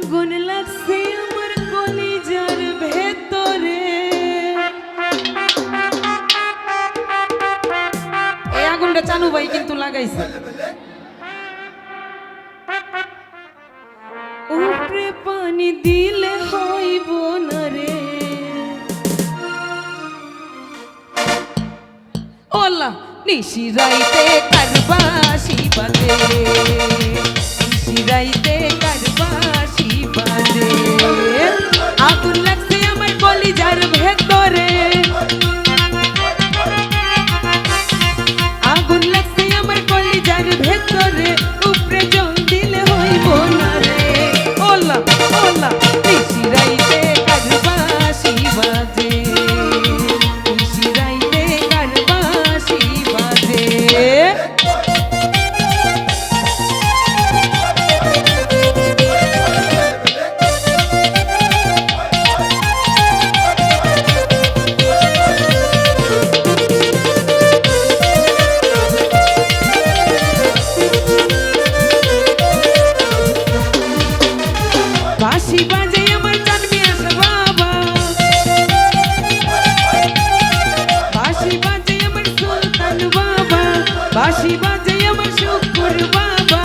আগুন লাগছে আমার কলিজার ভেতরে। এই আগুনটা চানু ভাই কিন্তু লাগাইছে। উপরে পানি দিলে হইব না রে। ওলা নিশি রাইতে কারবাসি বাজে, নিশি রাইতে কারবাসি বাজে। আগুন লাগছে আমার কলিজার ভেতরে, আগুন লাগছে আমার কলিজার ভেতরে। উপরে জল দিলে হইব না রে। ওলা ওলা নিশি রাইতে কারবাসি বাজে, নিশি রাইতে কারবাসি বাজে। বাঁশি বাজে আমার জানবি আসে বাবা, বাঁশি বাজে আমার সুলতান বাবা, বাঁশি বাজে আমার শুকুর বাবা।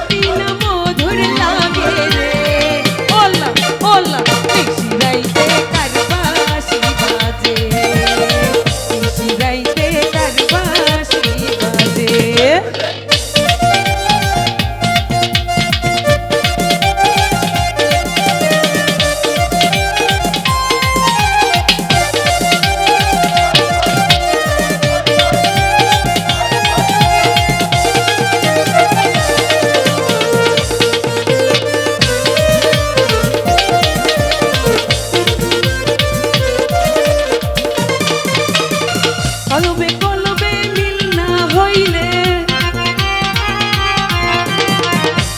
তিন মধুর লাগে রে। ওলা ওলা নিশি রাইতে কারবাসি বাজে, নিশি রাইতে কারবাসি বাজে। কলবে কলবে মিল না হইলে,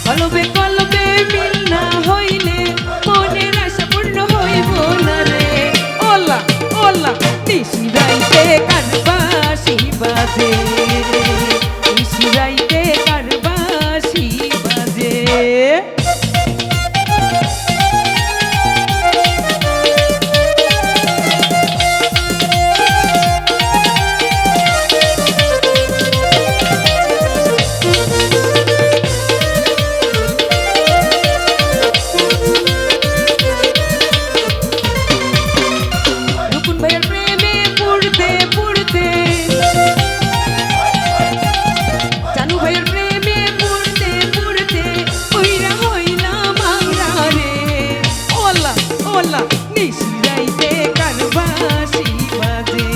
কলবে কলবে মিল না হইলে মনের আশা পূর্ণ হইব না রে। ওলা ওলা নিশি রাইতে কারবাসি বাজে, নিশি রাইতে কারবাসি বাজে। রুকুন ভাইয়ের প্রেমে পড়তে পড়তে, জানু ভাইয়ের প্রেমে পড়তে পড়তে ওইরা হইলাম আমরা রে। ওলা ওলা নিশি রাইতে কারবাসি বাজে,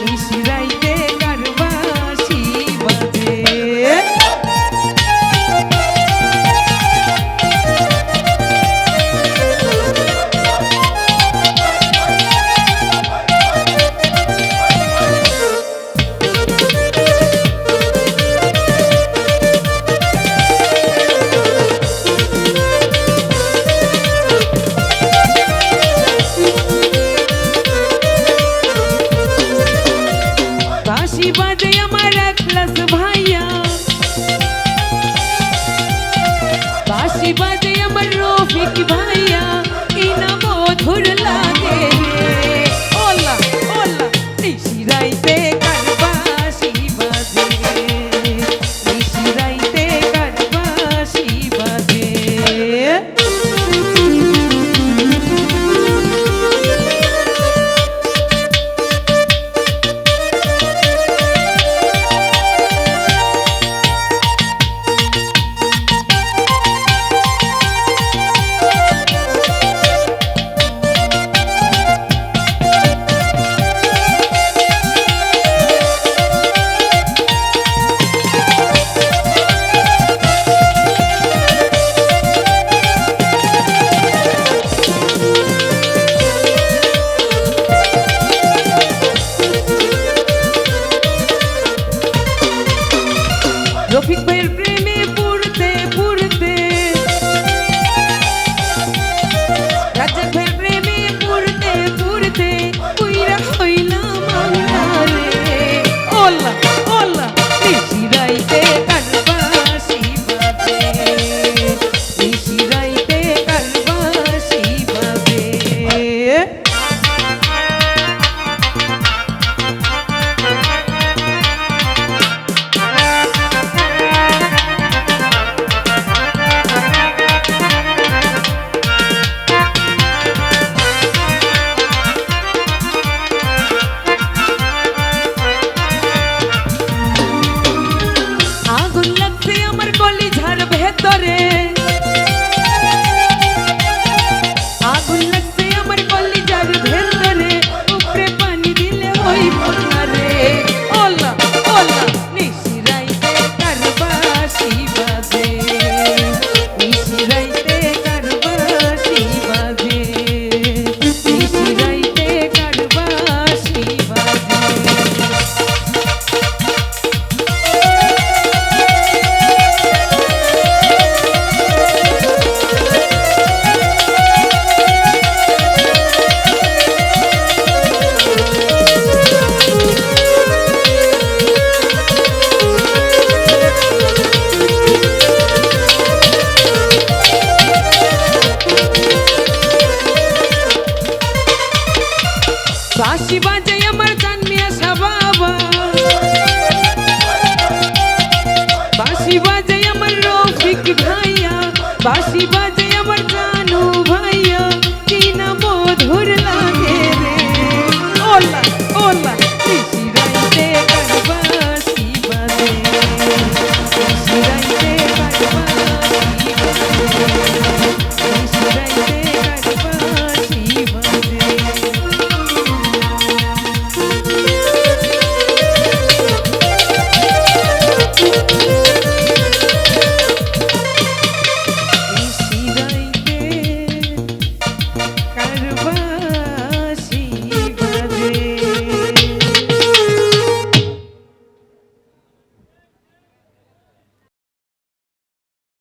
নিশি রাইতে কারবাসি বাজে। বাঁশি বাজে আমার একলাস ভাইয়া, বাঁশি বাজে আমার রফিক ভাইয়া। ইনা মধুর লাগে রে। ওলা ওলা নিশি রাইতে কারবাসি বাজে, নিশি রাইতে কারবাসি বাজে। বাঁশি বাজে আমার জানু ভাইয়া কি না মধুর লাগে রে ওলা ওলা